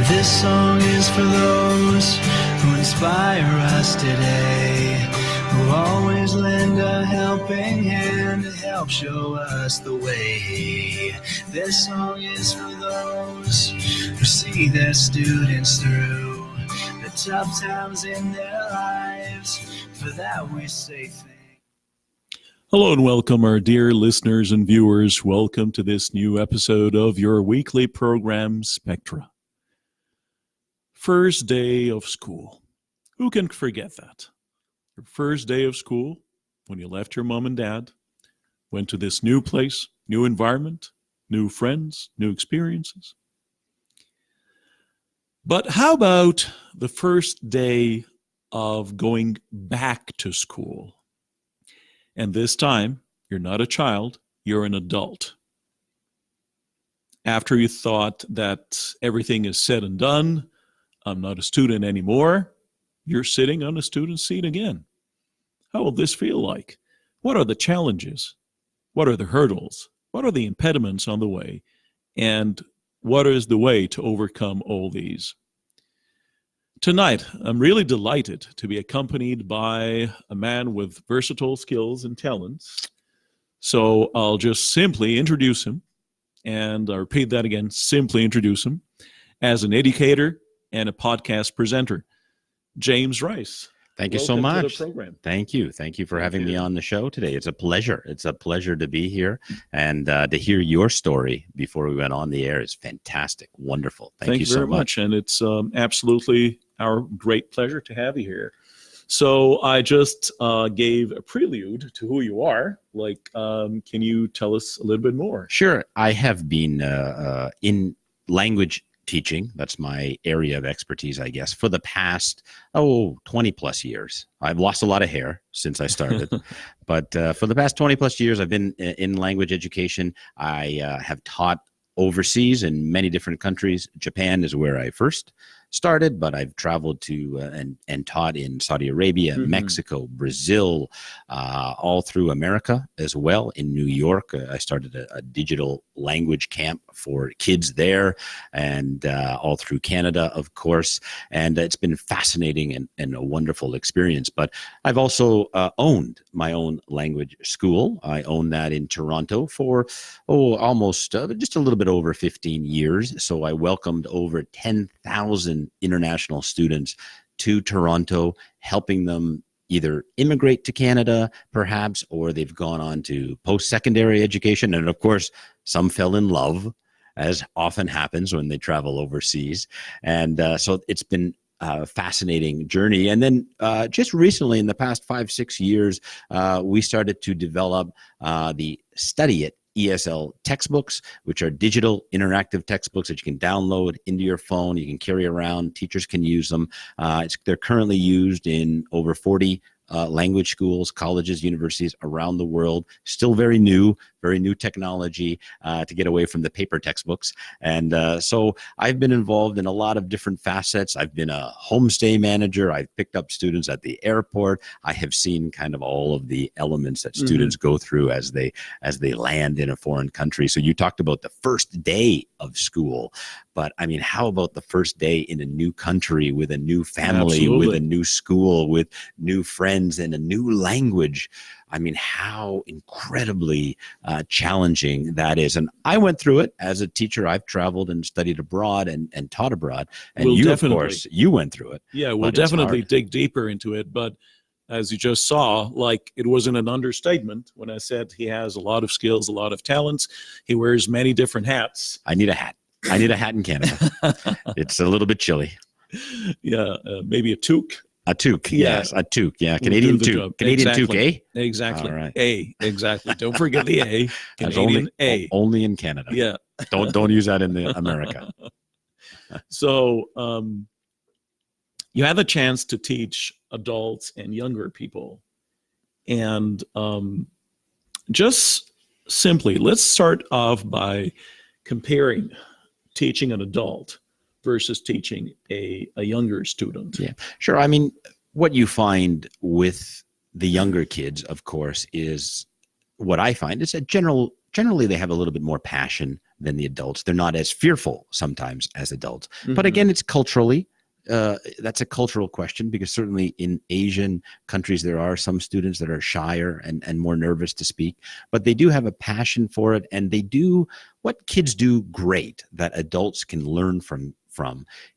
This song is for those who inspire us today, who always lend a helping hand to help show us the way. This song is for those who see their students through the tough times in their lives. For that we say thanks. Hello and welcome, our dear listeners and viewers. Welcome to this new episode of your weekly program, Spectra. First day of school. Who can forget that? Your first day of school, when you left your mom and dad, went to this new place, new environment, new friends, new experiences. But how about the first day of going back to school? And this time, you're not a child, you're an adult. After you thought that everything is said and done, I'm not a student anymore, you're sitting on a student seat again. How will this feel like? What are the challenges? What are the hurdles? What are the impediments on the way? And what is the way to overcome all these? Tonight, I'm really delighted to be accompanied by a man with versatile skills and talents. So I'll just simply introduce him, and I'll repeat that again, simply introduce him, as an educator and a podcast presenter. James Rice. Thank you so much. To the program. Thank you. Thank you for having me on the show today. It's a pleasure. It's a pleasure to be here, and to hear your story before we went on the air is fantastic. Wonderful. Thank you so very much. And it's absolutely our great pleasure to have you here. So I just gave a prelude to who you are. Can you tell us a little bit more? Sure. I have been in language teaching. That's my area of expertise, I guess, for the past, 20 plus years. I've lost a lot of hair since I started, but for the past 20 plus years, I've been in language education. I have taught overseas in many different countries. Japan is where I first started, but I've traveled to and taught in Saudi Arabia, Mexico, Brazil, all through America as well. In New York, I started a digital language camp for kids there, and all through Canada, of course. And it's been fascinating and a wonderful experience. But I've also owned my own language school. I owned that in Toronto for, almost just a little bit over 15 years. So I welcomed over 10,000 international students to Toronto, helping them either immigrate to Canada, perhaps, or they've gone on to post-secondary education. And of course, some fell in love, as often happens when they travel overseas. And so it's been a fascinating journey. And then just recently, in the past 5-6 years, we started to develop the Study It ESL textbooks, which are digital interactive textbooks that you can download into your phone. You can carry around. Teachers can use them. They're currently used in over 40 language schools, colleges, universities around the world. Still very new technology to get away from the paper textbooks. And so I've been involved in a lot of different facets. I've been a homestay manager. I've picked up students at the airport. I have seen kind of all of the elements that students go through as they land in a foreign country. So you talked about the first day of school, but I mean, how about the first day in a new country with a new family, Absolutely. with a new school, with new friends and a new language? I mean, how incredibly challenging that is. And I went through it as a teacher. I've traveled and studied abroad and taught abroad. And you, of course, you went through it. Yeah, we'll definitely dig deeper into it. But as you just saw, it wasn't an understatement when I said he has a lot of skills, a lot of talents. He wears many different hats. I need a hat. I need a hat in Canada. It's a little bit chilly. Yeah, maybe a toque. A toque, yes, a toque, yeah, Canadian toque. Canadian toque, eh? Exactly. All right. A, exactly. Don't forget the A. Canadian A. Only in Canada. Yeah. Don't use that in America. So you had the chance to teach adults and younger people. And just simply, let's start off by comparing teaching an adult versus teaching a younger student. Yeah, sure. I mean, what you find with the younger kids, of course, is what I find is that generally they have a little bit more passion than the adults. They're not as fearful sometimes as adults. Mm-hmm. But again, it's culturally. That's a cultural question, because certainly in Asian countries, there are some students that are shyer and more nervous to speak, but they do have a passion for it. And they do what kids do great that adults can learn from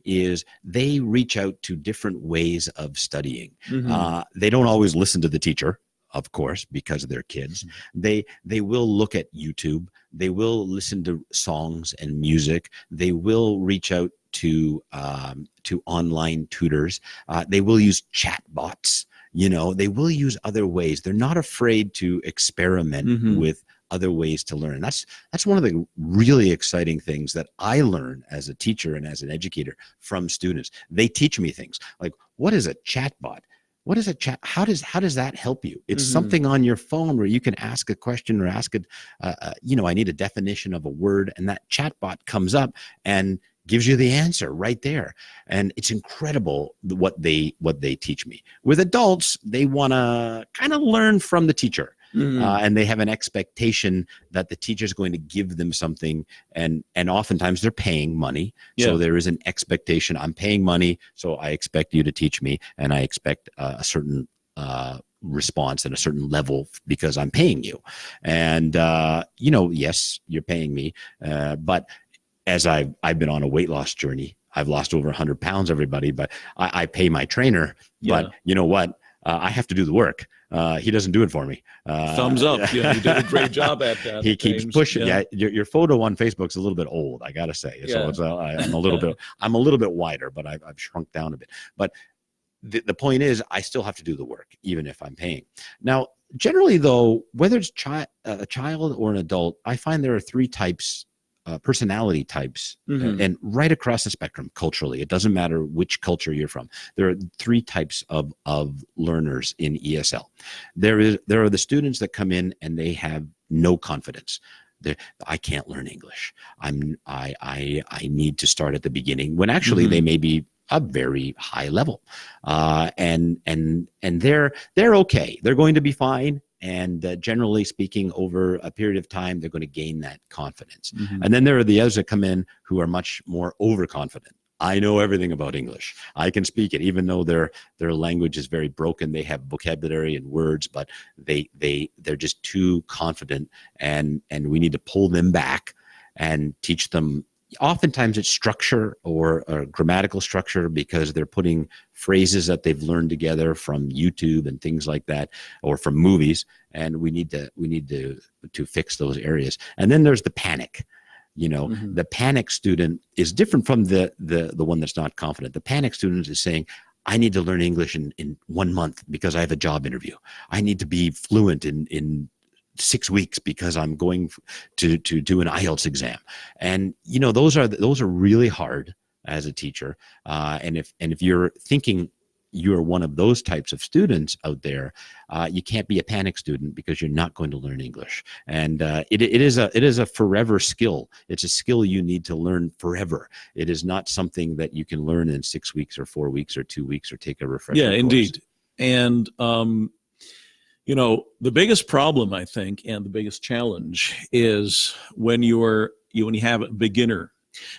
is they reach out to different ways of studying. Mm-hmm. They don't always listen to the teacher, of course, because they're kids. They will look at YouTube. They will listen to songs and music. They will reach out to online tutors. They will use chat bots. They will use other ways. They're not afraid to experiment Mm-hmm. with other ways to learn. That's one of the really exciting things that I learn as a teacher and as an educator from students. They teach me things like, what is a chat bot? What is a chat? How does that help you? It's Mm-hmm. something on your phone where you can ask a question or ask it, I need a definition of a word, and that chat bot comes up and gives you the answer right there. And it's incredible what they teach me. With adults, they want to kind of learn from the teacher. Mm-hmm. And they have an expectation that the teacher is going to give them something, and oftentimes they're paying money. Yeah. So there is an expectation. I'm paying money, so I expect you to teach me, and I expect a certain response at a certain level because I'm paying you. And yes, you're paying me, but as I've been on a weight loss journey, I've lost over 100 pounds, everybody, but I pay my trainer. Yeah. But you know what? I have to do the work. He doesn't do it for me. Thumbs up. Yeah, you did a great job at that. He keeps James. pushing. Yeah. Yeah, your photo on Facebook's a little bit old, I gotta say. So Yeah. it's, I'm a little bit wider, but I've shrunk down a bit. But the point is, I still have to do the work, even if I'm paying. Now, generally, though, whether it's a child or an adult, I find there are three types. Personality types, Mhm. and right across the spectrum culturally. It doesn't matter which culture you're from. There are three types of learners in ESL. There are the students that come in and they have no confidence. I can't learn English. I need to start at the beginning, when actually they may be a very high level, and they're okay. They're going to be fine. And generally speaking, over a period of time, they're going to gain that confidence. Mhm. And then there are the others that come in who are much more overconfident. I know everything about English. I can speak it, even though their language is very broken. They have vocabulary and words, but they're just too confident, and we need to pull them back and teach them. Oftentimes it's structure or grammatical structure, because they're putting phrases that they've learned together from YouTube and things like that, or from movies. And we need to fix those areas. And then there's the panic. Mhm. The panic student is different from the one that's not confident. The panic student is saying, I need to learn English in 1 month because I have a job interview. I need to be fluent in 6 weeks because I'm going to do an IELTS exam. And those are really hard as a teacher. And if you're thinking you're one of those types of students out there, you can't be a panic student, because you're not going to learn English. And it is a forever skill. It's a skill you need to learn forever. It is not something that you can learn in 6 weeks or 4 weeks or 2 weeks or take a refresher course. Indeed. And the biggest problem, I think, and the biggest challenge is when you have a beginner,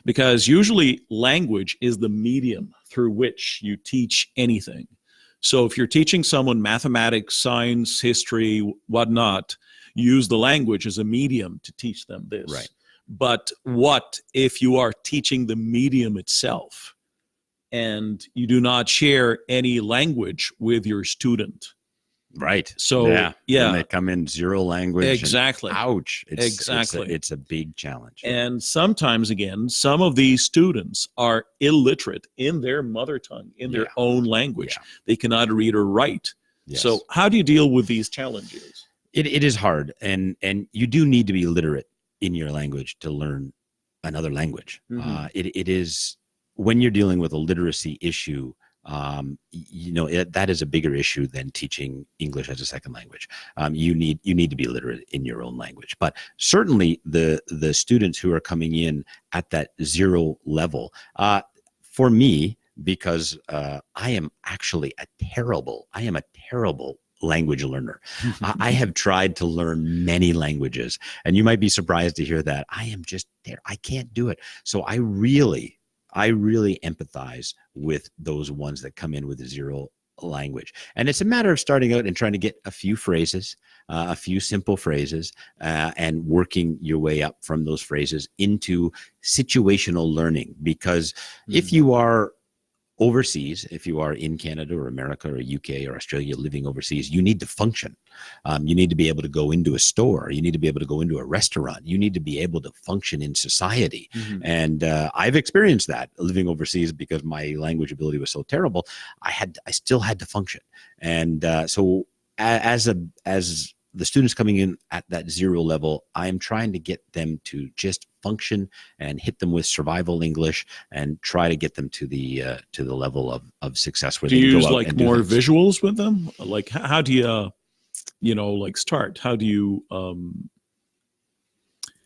because usually language is the medium through which you teach anything. So if you're teaching someone mathematics, science, history, whatnot, use the language as a medium to teach them this. Right. But what if you are teaching the medium itself and you do not share any language with your student? Right. So, yeah. yeah. When they come in zero language. Exactly. Ouch. Exactly. It's a big challenge. And sometimes, again, some of these students are illiterate in their mother tongue, in their own language. Yeah. They cannot read or write. Yes. So how do you deal with these challenges? It is hard. And you do need to be literate in your language to learn another language. Mhm. It is, when you're dealing with a literacy issue, that is a bigger issue than teaching English as a second language. You need to be literate in your own language. But certainly the students who are coming in at that zero level, for me, because I am a terrible language learner. I have tried to learn many languages, and you might be surprised to hear that I am just there. I can't do it. So I really empathize with those ones that come in with zero language. And it's a matter of starting out and trying to get a few phrases, a few simple phrases, and working your way up from those phrases into situational learning. Because if you are overseas, if you are in Canada or America or UK or Australia living overseas, you need to function. You need to be able to go into a store. You need to be able to go into a restaurant. You need to be able to function in society. And I've experienced that living overseas because my language ability was so terrible. I still had to function. And so as the students coming in at that zero level, I'm trying to get them to just function and hit them with survival English and try to get them to the level of success where Do they you go use out like and do more things. visuals with them? Like how do you, like start? How do you,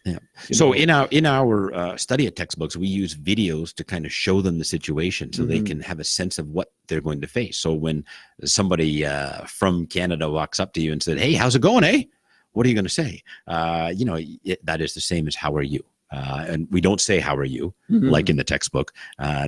Yeah. you So know? in our study at textbooks, we use videos to kind of show them the situation so they can have a sense of what they're going to face. So when somebody from Canada walks up to you and said, "Hey, how's it going, eh?" What are you going to say? That is the same as "How are you?" And we don't say "How are you?" like in the textbook.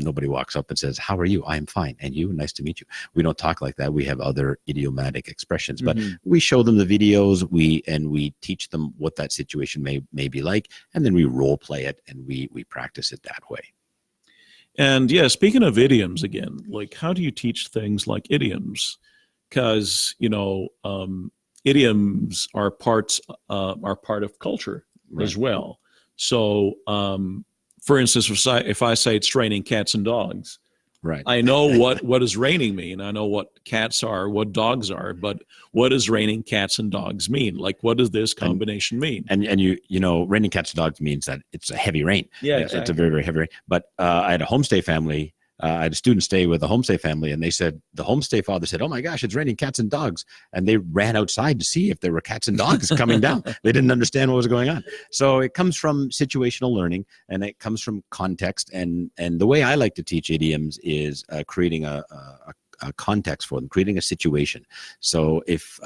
Nobody walks up and says, "How are you?" "I'm fine." "And you?" "Nice to meet you." We don't talk like that. We have other idiomatic expressions, but we show them the videos. We teach them what that situation may be like, and then we role play it and we practice it that way. And yeah, speaking of idioms again, like how do you teach things like idioms? Because idioms are part of culture as well. So, for instance, if I say it's raining cats and dogs, Right. I know what does raining mean. I know what cats are, what dogs are, but what does raining cats and dogs mean? Like, what does this combination mean? And raining cats and dogs means that it's a heavy rain. Yeah, It's a exactly. very, very heavy rain. But I had a homestay family. I had a student stay with a homestay family, and they said, the homestay father said, "Oh my gosh, it's raining cats and dogs." And they ran outside to see if there were cats and dogs coming down. They didn't understand what was going on. So it comes from situational learning, and it comes from context. And the way I like to teach idioms is creating a context for them, creating a situation. So if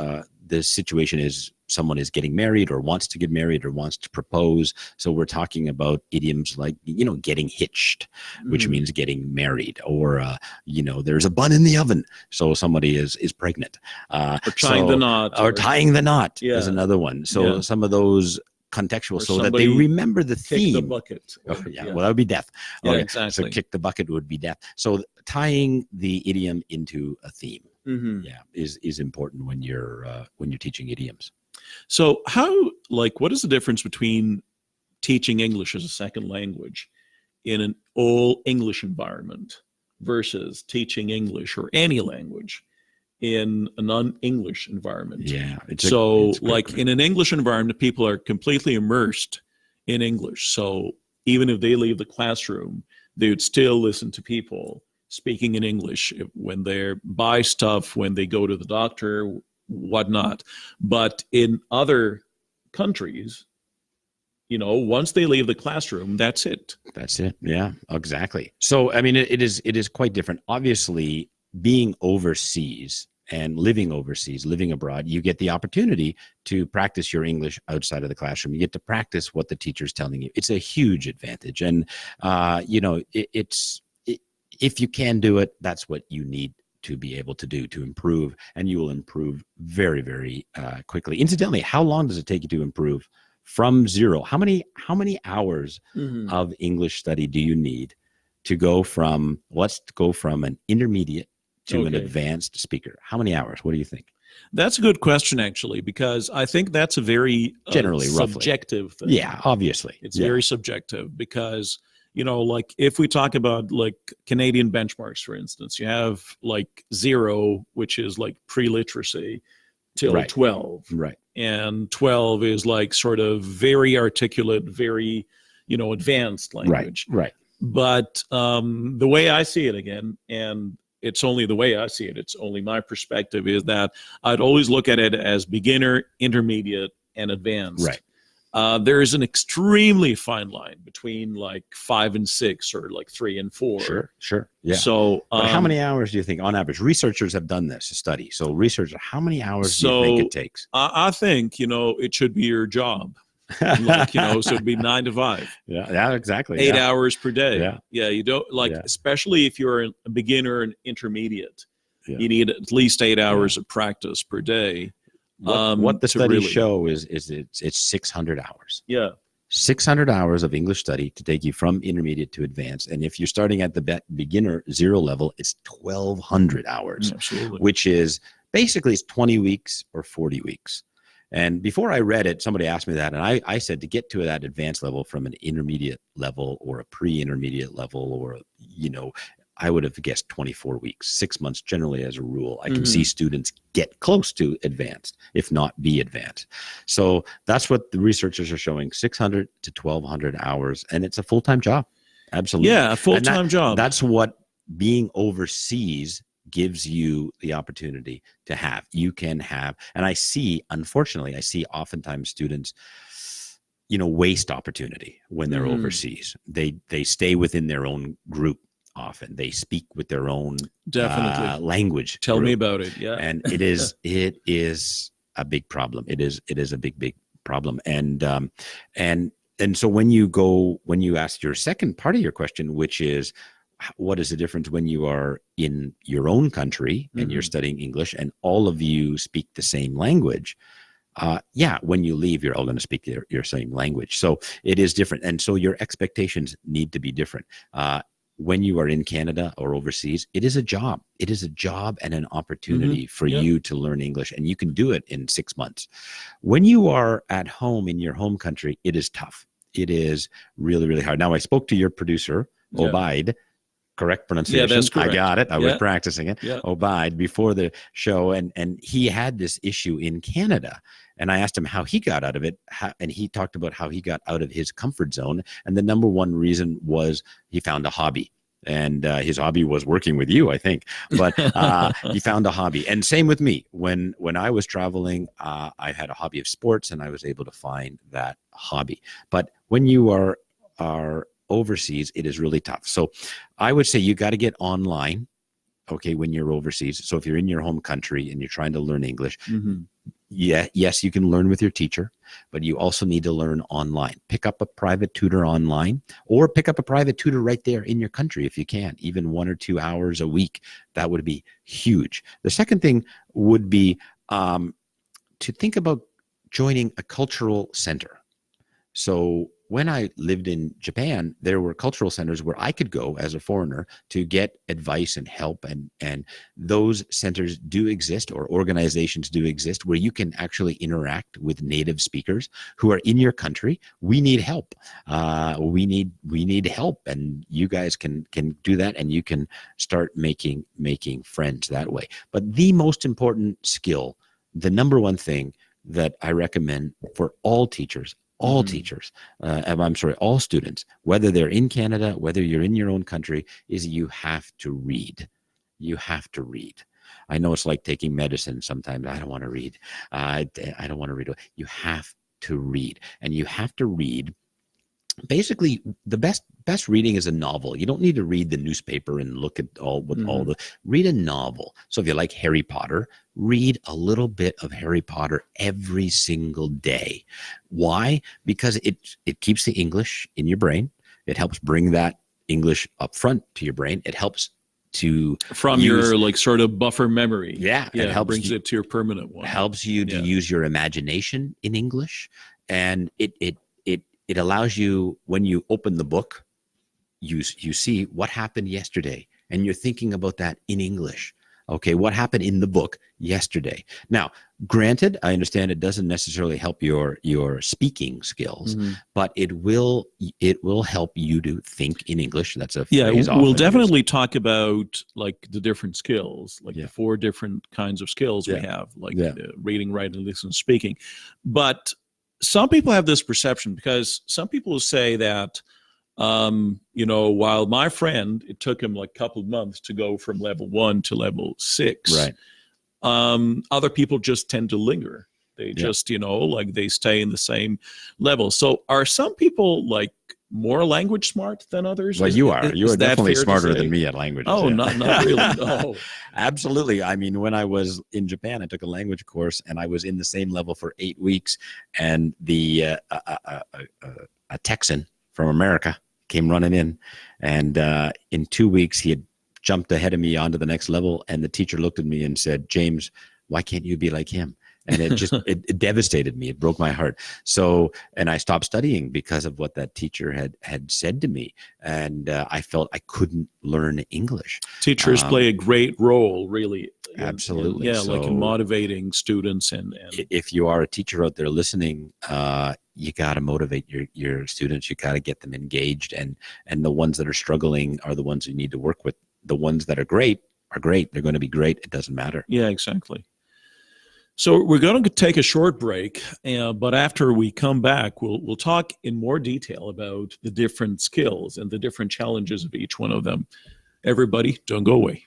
the situation is someone is getting married or wants to get married or wants to propose, so we're talking about idioms like getting hitched, which means getting married, or there's a bun in the oven, so somebody is pregnant, Or tying the knot, or tying the knot is Yeah. another one. So some of those contextual, Or so that they somebody remember the kick theme. the bucket. Oh, yeah, well, that would be death. Yeah, Okay. exactly. So kick the bucket would be death. So tying the idiom into a theme, is important when you're teaching idioms. So what is the difference between teaching English as a second language in an all English environment versus teaching English or any language in a non-English environment? Yeah. It's in an English environment, people are completely immersed in English. So even if they leave the classroom, they would still listen to people speaking in English when they buy stuff, when they go to the doctor, whatnot. But in other countries, once they leave the classroom, that's it. That's it. Yeah, exactly. So, I mean, it is quite different. Obviously, being overseas and living overseas, living abroad, you get the opportunity to practice your English outside of the classroom. You get to practice what the teacher's telling you. It's a huge advantage. And, if you can do it, that's what you need to be able to do to improve, and you will improve very, very quickly. Incidentally, how long does it take you to improve from zero? How many hours of English study do you need to go from, let's go from an intermediate to an advanced speaker? How many hours? What do you think? That's a good question, actually, because I think that's a very Generally, subjective thing. Yeah, obviously. It's very subjective because, like if we talk about like Canadian benchmarks, for instance, you have like 0, which is like pre-literacy, till 12. Right. And 12 is like sort of very articulate, very, advanced language. Right. But the way I see it again, and it's only the way I see it, it's only my perspective, is that I'd always look at it as beginner, intermediate, and advanced. Right. There is an extremely fine line between like 5 and 6 or like 3 and 4. Sure. Yeah. So, but how many hours do you think on average? Researchers have done this study. So researcher, how many hours do you think it takes? I think, it should be your job. Like, so it'd be 9 to 5. Yeah, exactly. 8 hours per day. Yeah. You don't especially if you're a beginner and intermediate, Yeah. you need at least 8 hours of practice per day. What the studies show is it's 600 hours. Yeah. 600 hours of English study to take you from intermediate to advanced. And if you're starting at the beginner 0 level, it's 1,200 hours, Absolutely. which is basically it's 20 weeks or 40 weeks. And before I read it, somebody asked me that. And I said to get to that advanced level from an intermediate level or a pre-intermediate level or, I would have guessed 24 weeks, 6 months generally as a rule. I can see students get close to advanced, if not be advanced. So that's what the researchers are showing, 600 to 1,200 hours. And it's a full-time job. Absolutely. Yeah, a full-time job. That's what being overseas gives you the opportunity to have. You can have, and unfortunately, I see oftentimes students, waste opportunity when they're overseas. They stay within their own group. Often they speak with their own language. Tell me about it. Yeah. And it is a big problem. It is a big problem. And so when you ask your second part of your question, which is what is the difference when you are in your own country and you're studying English and all of you speak the same language? When you leave, you're all going to speak your same language. So it is different. And so your expectations need to be different. When you are in Canada or overseas, it is a job. It is a job and an opportunity for you to learn English, and you can do it in 6 months. When you are at home in your home country, it is tough. It is really, really hard. Now, I spoke to your producer, Obaid. Correct pronunciation. Yeah, that's correct. I got it. I was practicing it. Yeah. Obaid before the show, and he had this issue in Canada. And I asked him how he got out of it, and he talked about how he got out of his comfort zone. And the number one reason was he found a hobby. And his hobby was working with you, I think. But he found a hobby. And same with me. When I was traveling, I had a hobby of sports, and I was able to find that hobby. But when you are overseas, it is really tough. So I would say you got to get online, okay, when you're overseas. So if you're in your home country and you're trying to learn English, yes, you can learn with your teacher, but you also need to learn online. Pick up a private tutor online, or pick up a private tutor right there in your country if you can, even 1 or 2 hours a week. That would be huge. The second thing would be to think about joining a cultural center. So when I lived in Japan, there were cultural centers where I could go as a foreigner to get advice and help. And those centers do exist, or organizations do exist, where you can actually interact with native speakers who are in your country. We need help. We need help. And you guys can do that, and you can start making friends that way. But the most important skill, the number one thing that I recommend for all teachers, all students, whether they're in Canada, whether you're in your own country, is you have to read. You have to read. I know it's like taking medicine sometimes. I don't want to read. I don't want to read. You have to read. And you have to read. Basically, the best reading is a novel. You don't need to read the newspaper and look at read a novel. So if you like Harry Potter, read a little bit of Harry Potter every single day. Why? Because it keeps the English in your brain. It helps bring that English up front to your brain. It helps to your like sort of buffer memory. It helps brings it to your permanent one. Helps you to use your imagination in English, and it allows you, when you open the book, you see what happened yesterday, and you're thinking about that in English. Okay, what happened in the book yesterday? Now, granted, I understand it doesn't necessarily help your speaking skills, but it will help you to think in English. That's a phrase we'll definitely talk about like the different skills, like the 4 different kinds of skills we have, like reading, writing, listening, speaking. But some people have this perception, because some people will say that, while my friend, it took him like a couple of months to go from level 1 to level 6. Right. Other people just tend to linger. They just, like they stay in the same level. So are some people like more language smart than others? Well, you are. You are that definitely fair to smarter say? than me at languages. Oh, yeah. not really. No. Absolutely. I mean, when I was in Japan, I took a language course, and I was in the same level for 8 weeks. And a Texan from America came running in, and in 2 weeks he had jumped ahead of me onto the next level. And the teacher looked at me and said, "James, why can't you be like him?" And it just it devastated me. It broke my heart. So, and I stopped studying because of what that teacher had said to me, and I felt I couldn't learn English. Teachers play a great role, really. Absolutely. Like in motivating students. And if you are a teacher out there listening, you got to motivate your students. You got to get them engaged, and the ones that are struggling are the ones you need to work with. The ones that are great are great. They're going to be great. It doesn't matter. Yeah, exactly. So we're going to take a short break, but after we come back, we'll talk in more detail about the different skills and the different challenges of each one of them. Everybody, don't go away.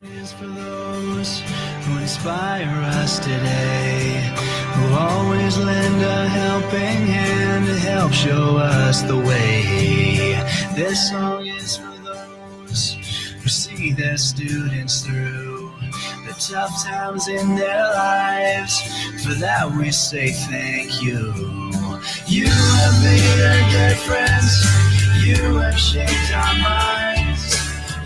Is for those who inspire us today, who always lend a helping hand to help show us the way. This song is for those who see their students through the tough times in their lives. For that we say thank you. You have made a difference. You have shaped our minds.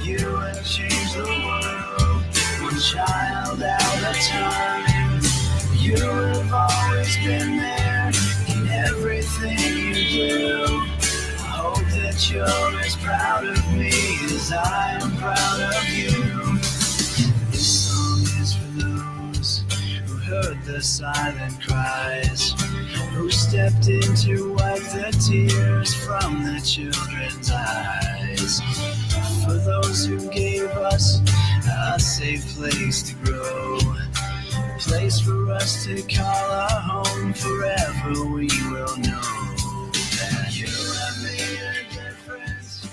You have changed the world, one child at a time. You have always been there in everything you do. I hope that you're as proud of me as I am proud of you. This song is for those who heard the silent cries, who stepped in to wipe the tears from the children's eyes. For those who gave us a safe place to grow, a place for us to call our home. Forever we will know that you have made a difference.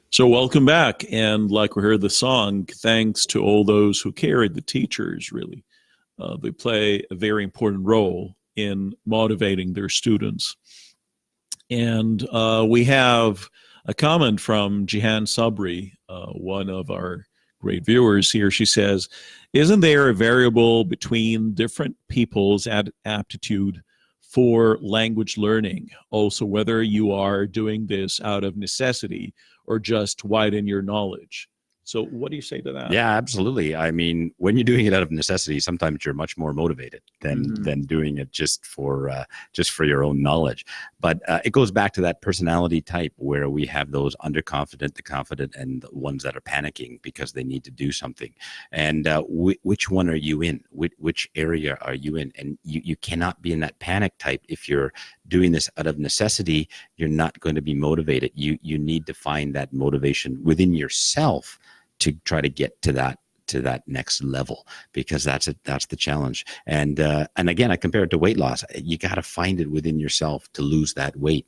So welcome back. And like we heard the song, thanks to all those who carried the teachers, really. They play a very important role in motivating their students. And we have a comment from Jihan Sabri, one of our great viewers here. She says, isn't there a variable between different people's aptitude for language learning? Also, whether you are doing this out of necessity or just widen your knowledge. So what do you say to that? Yeah, absolutely. I mean, when you're doing it out of necessity, sometimes you're much more motivated than doing it just for your own knowledge. But it goes back to that personality type where we have those underconfident, the confident, and the ones that are panicking because they need to do something. And which one are you in? Which area are you in? And you cannot be in that panic type if you're doing this out of necessity. You're not going to be motivated. You need to find that motivation within yourself to try to get to that next level, because that's the challenge. And again, I compare it to weight loss. You got to find it within yourself to lose that weight.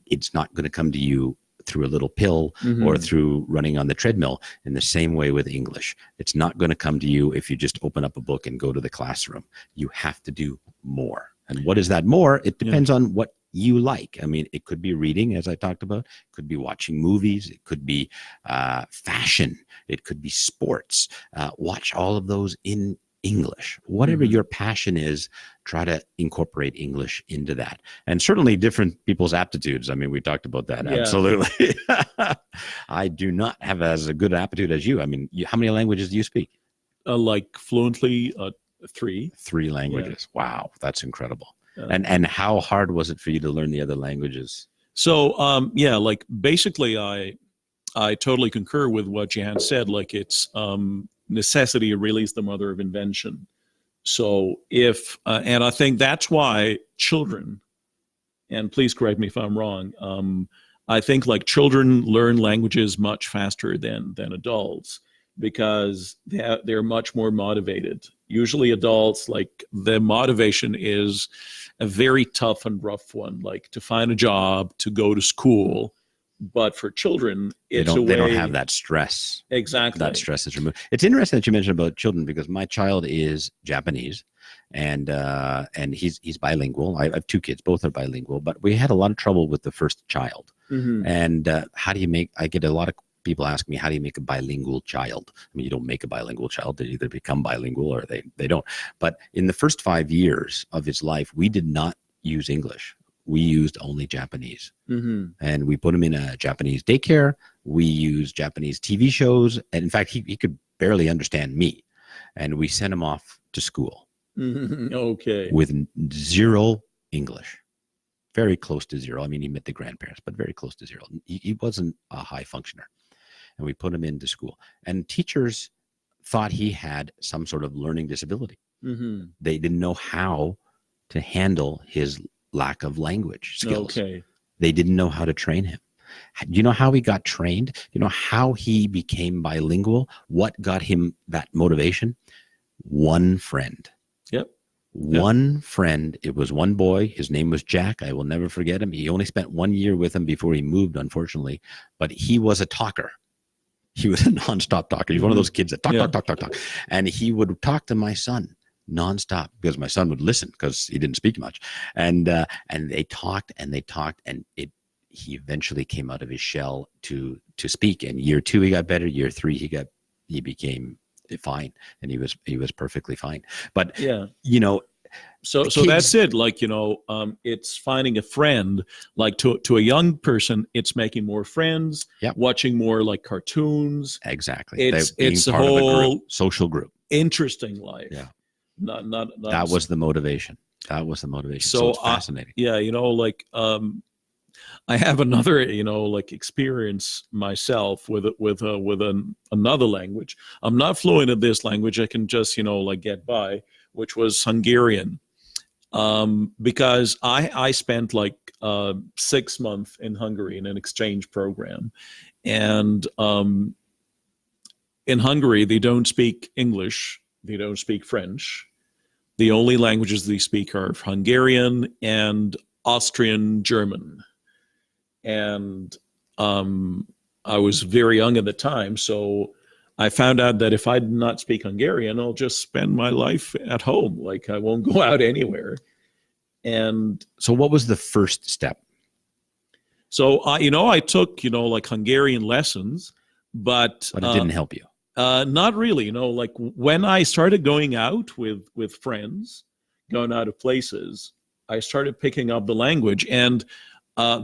It's not going to come to you through a little pill or through running on the treadmill. In the same way with English, it's not going to come to you if you just open up a book and go to the classroom. You have to do more. And what is that more? It depends on what you like. I mean, it could be reading, as I talked about. It could be watching movies. It could be fashion. It could be sports. Watch all of those in English. Whatever your passion is, try to incorporate English into that. And certainly different people's aptitudes. I mean, we talked about that. Yeah. Absolutely. I do not have as a good aptitude as you. I mean, how many languages do you speak? Like fluently, 3. 3 languages. Yeah. Wow, that's incredible. And how hard was it for you to learn the other languages? So, like basically I totally concur with what Jihan said. Like it's necessity really is the mother of invention. So if, and I think that's why children, and please correct me if I'm wrong, I think like children learn languages much faster than adults because they're much more motivated. Usually adults, like the motivation is a very tough and rough one, like to find a job, to go to school, but for children, They it's don't have that stress. Exactly. That stress is removed. It's interesting that you mentioned about children, because my child is Japanese, and he's bilingual. I have two kids, both are bilingual, but we had a lot of trouble with the first child. And how do you make? I get a lot of people ask me, how do you make a bilingual child? I mean, you don't make a bilingual child. They either become bilingual or they don't. But in the first 5 years of his life, we did not use English. We used only Japanese. And we put him in a Japanese daycare. We used Japanese TV shows. And in fact, he could barely understand me. And we sent him off to school. Okay. With zero English. Very close to zero. I mean, he met the grandparents, but very close to zero. He wasn't a high functioner. And we put him into school. And teachers thought he had some sort of learning disability. They didn't know how to handle his lack of language skills. Okay. They didn't know how to train him. Do you know how he got trained? Do you know how he became bilingual? What got him that motivation? One friend. Yep. One friend. It was one boy. His name was Jack. I will never forget him. He only spent 1 year with him before he moved, unfortunately. But he was a talker. He was a nonstop talker. He's one of those kids that talk. And he would talk to my son nonstop, because my son would listen because he didn't speak much. And they talked, and he eventually came out of his shell to speak. And year 2, he got better. Year 3, he became fine, and he was perfectly fine. But you know, so kids, that's it. Like, you know, it's finding a friend. Like to a young person, it's making more friends, watching more like cartoons. Exactly. It's a part whole of a group, social group, interesting life. Yeah. Not that was the motivation. That was the motivation. So it's fascinating. You know, like I have another, you know, like experience myself with another language. I'm not fluent in this language. I can just, you know, like get by, which was Hungarian, because I spent like 6 months in Hungary in an exchange program, and in Hungary they don't speak English, they don't speak French. The only languages they speak are Hungarian and Austrian German. And I was very young at the time, so I found out that if I did not speak Hungarian, I'll just spend my life at home. Like, I won't go out anywhere. And so what was the first step? So, I took, like Hungarian lessons, but it didn't help you. Not really. Like when I started going out with friends, going out of places, I started picking up the language, and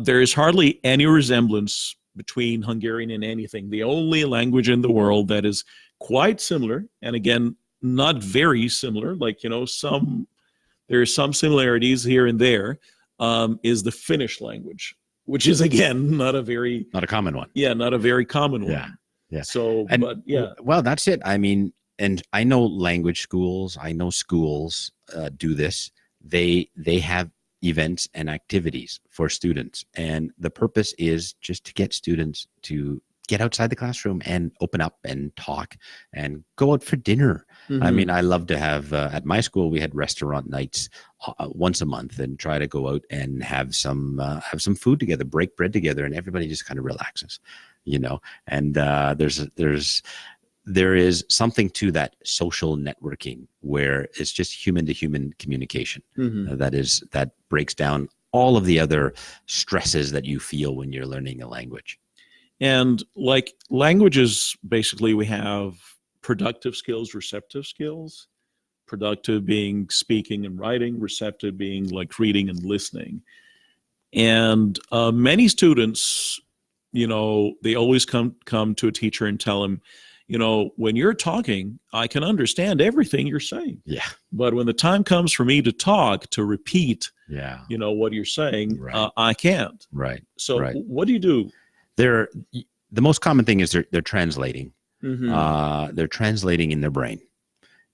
there is hardly any resemblance between Hungarian and anything. The only language in the world that is quite similar, and again, not very similar, like, there's some similarities here and there, is the Finnish language, which is, again, not a common one. Yeah, not a very common one. Yeah. Yeah. So, well, that's it. I mean, and I know language schools, I know schools do this. They have events and activities for students, and the purpose is just to get students to get outside the classroom and open up and talk and go out for dinner. I mean, I love to have at my school we had restaurant nights once a month, and try to go out and have some food together, break bread together, and everybody just kind of relaxes, and there is something to that social networking where it's just human to human communication that breaks down all of the other stresses that you feel when you're learning a language. And like languages, basically we have productive skills, receptive skills. Productive being speaking and writing, receptive being like reading and listening. And many students, they always come to a teacher and tell them, when you're talking, I can understand everything you're saying. Yeah. But when the time comes for me to talk, to repeat, what you're saying, I can't. Right. So what do you do? The most common thing is they're translating. They're translating in their brain.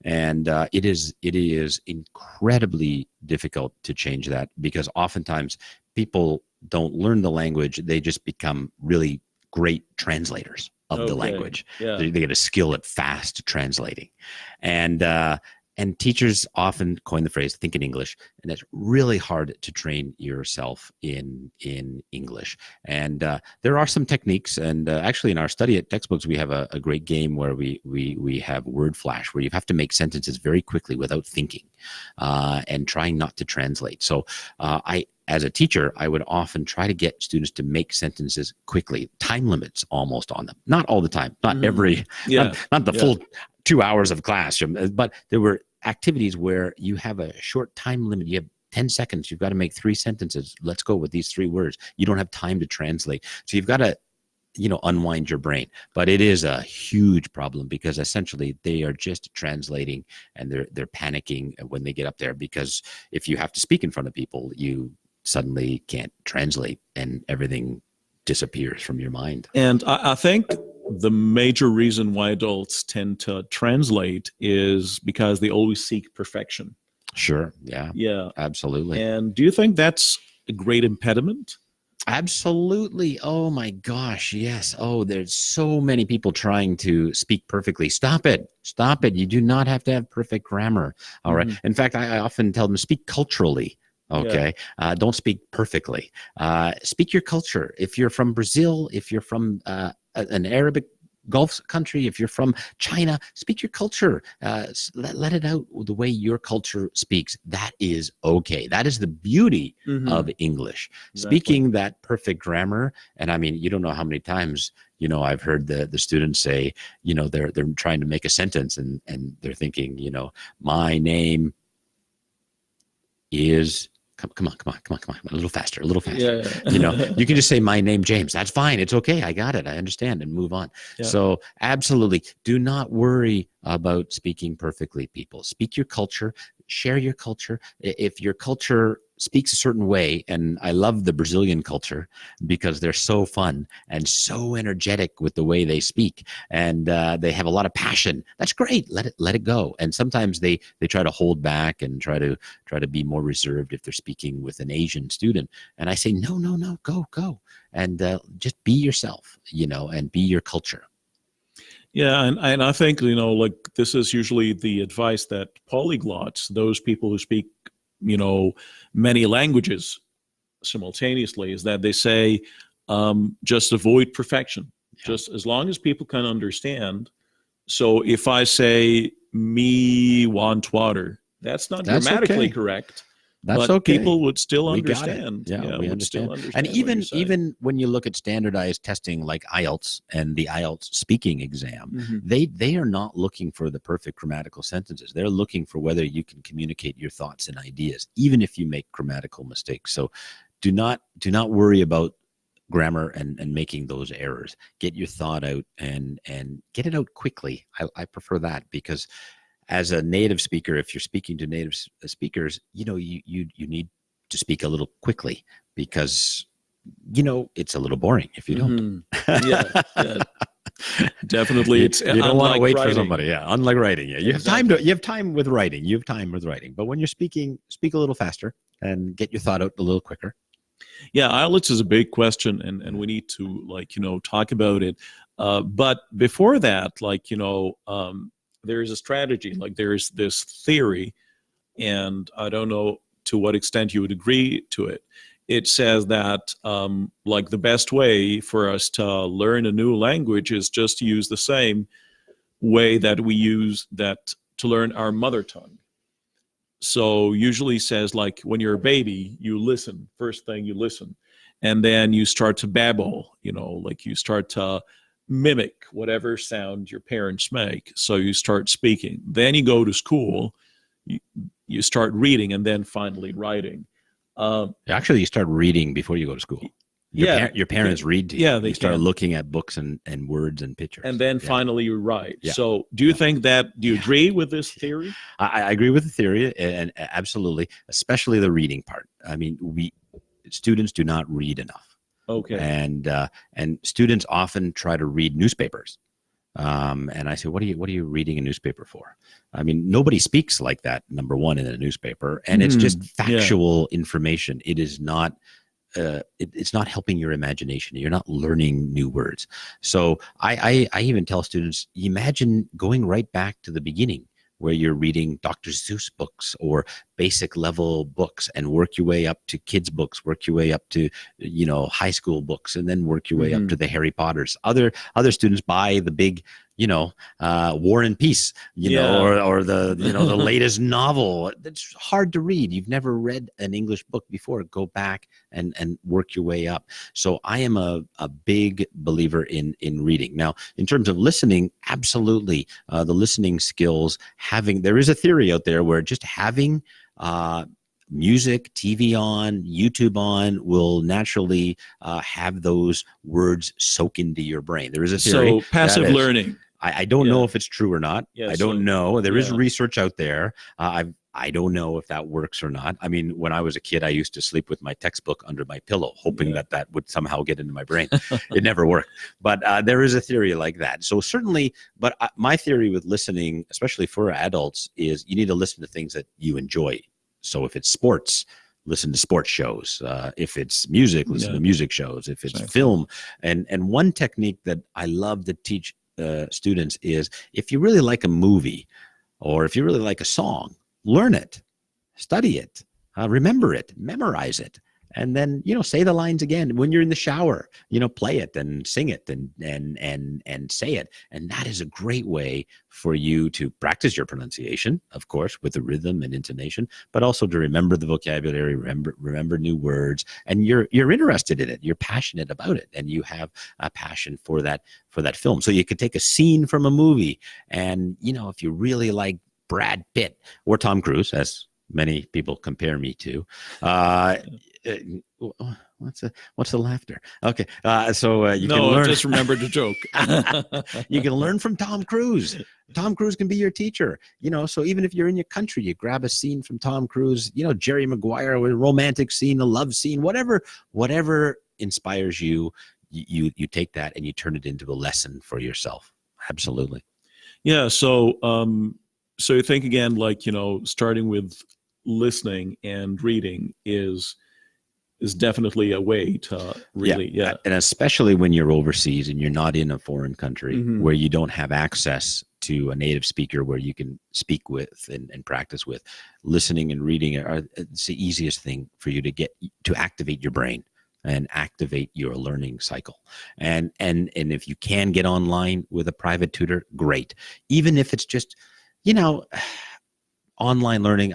And it is incredibly difficult to change that, because oftentimes people don't learn the language. They just become really great translators of the language. Yeah. They get a skill at fast translating. And and teachers often coin the phrase "think in English," and it's really hard to train yourself in English. And there are some techniques, and actually in our study at textbooks, we have a great game where we have word flash, where you have to make sentences very quickly without thinking, and trying not to translate. So as a teacher, I would often try to get students to make sentences quickly, time limits almost on them. Not all the time, not every, not the full 2 hours of class, but there were activities where you have a short time limit. You have 10 seconds. You've got to make 3 sentences. Let's go with these 3 words. You don't have time to translate. So you've got to, unwind your brain. But it is a huge problem, because essentially they are just translating, and they're panicking when they get up there, because if you have to speak in front of people, you suddenly can't translate, and everything disappears from your mind. And I think the major reason why adults tend to translate is because they always seek perfection. Sure. Yeah. Yeah. Absolutely. And do you think that's a great impediment? Absolutely. Oh my gosh. Yes. Oh, there's so many people trying to speak perfectly. Stop it. Stop it. You do not have to have perfect grammar. All right. In fact, I often tell them, speak culturally. Okay. Yeah. Don't speak perfectly. Speak your culture. If you're from Brazil, if you're from an Arabic Gulf country, if you're from China, speak your culture. Let it out the way your culture speaks. That is okay. That is the beauty of English. Exactly. Speaking that perfect grammar. And I mean, you don't know how many times, I've heard the students say, they're trying to make a sentence, and they're thinking, my name is... Come on, a little faster. Yeah. You can just say, my name, James. That's fine. It's okay. I got it. I understand, and move on. Yeah. So absolutely, do not worry about speaking perfectly, people. Speak your culture, share your culture. If your culture speaks a certain way, and I love the Brazilian culture because they're so fun and so energetic with the way they speak, and they have a lot of passion. That's great. Let it go. And sometimes they try to hold back and try to be more reserved if they're speaking with an Asian student. And I say, no, go, and just be yourself, and be your culture. Yeah, and I think, like, this is usually the advice that polyglots, those people who speak, many languages simultaneously, is that they say, just avoid perfection. Yeah. Just as long as people can understand. So if I say, me want water, that's not grammatically correct. That's but okay. People would still understand. Yeah, we understand. And even when you look at standardized testing like IELTS and the IELTS speaking exam, they are not looking for the perfect grammatical sentences. They're looking for whether you can communicate your thoughts and ideas, even if you make grammatical mistakes. So do not worry about grammar and making those errors. Get your thought out and get it out quickly. I prefer that, because as a native speaker, if you're speaking to native speakers, you need to speak a little quickly, because it's a little boring if you don't. Yeah. Definitely. You don't want to wait writing. For somebody. Yeah, unlike writing. Yeah, you Exactly. have time with writing. But when you're speaking, speak a little faster and get your thought out a little quicker. Yeah, IELTS is a big question, and we need to talk about it. But before that, there's a strategy, like there's this theory, and I don't know to what extent you would agree to it. It says that the best way for us to learn a new language is just to use the same way that we use that to learn our mother tongue. So usually says, when you're a baby, you listen. First thing, you listen, and then you start to babble. You start to mimic whatever sound your parents make. So you start speaking. Then you go to school, you start reading, and then finally writing. Actually, you start reading before you go to school. Your parents read to you. Yeah, they start looking at books and words and pictures. And then finally you write. Yeah. So do you think do you agree with this theory? I agree with the theory, and absolutely, especially the reading part. I mean, students do not read enough. Okay. And students often try to read newspapers. And I say, what are you reading a newspaper for? I mean, nobody speaks like that, number one, in a newspaper, and it's just factual information. It is not, it's not helping your imagination. You're not learning new words. So I even tell students, imagine going right back to the beginning where you're reading Dr. Seuss books or basic level books and work your way up to kids books, work your way up to, high school books, and then work your way up to the Harry Potters. Other students buy the big, War and Peace, or the, the latest novel. It's hard to read. You've never read an English book before. Go back and work your way up. So I am a big believer in reading. Now, in terms of listening, absolutely. The listening skills, there is a theory out there where just having music, TV on, YouTube on will naturally have those words soak into your brain. There is a theory. So passive learning. I don't know if it's true or not. Yeah, I don't know. There is research out there. I don't know if that works or not. I mean, when I was a kid, I used to sleep with my textbook under my pillow, hoping that would somehow get into my brain. It never worked. But there is a theory like that. So certainly, but my theory with listening, especially for adults, is you need to listen to things that you enjoy. So if it's sports, listen to sports shows. If it's music, listen to music shows. If it's film. And one technique that I love to teach students is, if you really like a movie or if you really like a song, learn it, study it, remember it, memorize it, and then say the lines again when you're in the shower. Play it and sing it and say it. And that is a great way for you to practice your pronunciation, of course, with the rhythm and intonation, but also to remember the vocabulary, remember new words, and you're interested in it, you're passionate about it, and you have a passion for that film. So you could take a scene from a movie, and if you really like Brad Pitt or Tom Cruise, as many people compare me to, what's the laughter? Okay, so you can learn. Just remember the joke. You can learn from Tom Cruise. Tom Cruise can be your teacher. So even if you're in your country, you grab a scene from Tom Cruise. Jerry Maguire, a romantic scene, a love scene, whatever inspires you. You take that and you turn it into a lesson for yourself. Absolutely. Yeah. So you think again, like starting with listening and reading is definitely a way to really, And especially when you're overseas and you're not in a foreign country where you don't have access to a native speaker where you can speak with and practice with, listening and reading it's the easiest thing for you to get to activate your brain and activate your learning cycle. And if you can get online with a private tutor, great. Even if it's just, online learning,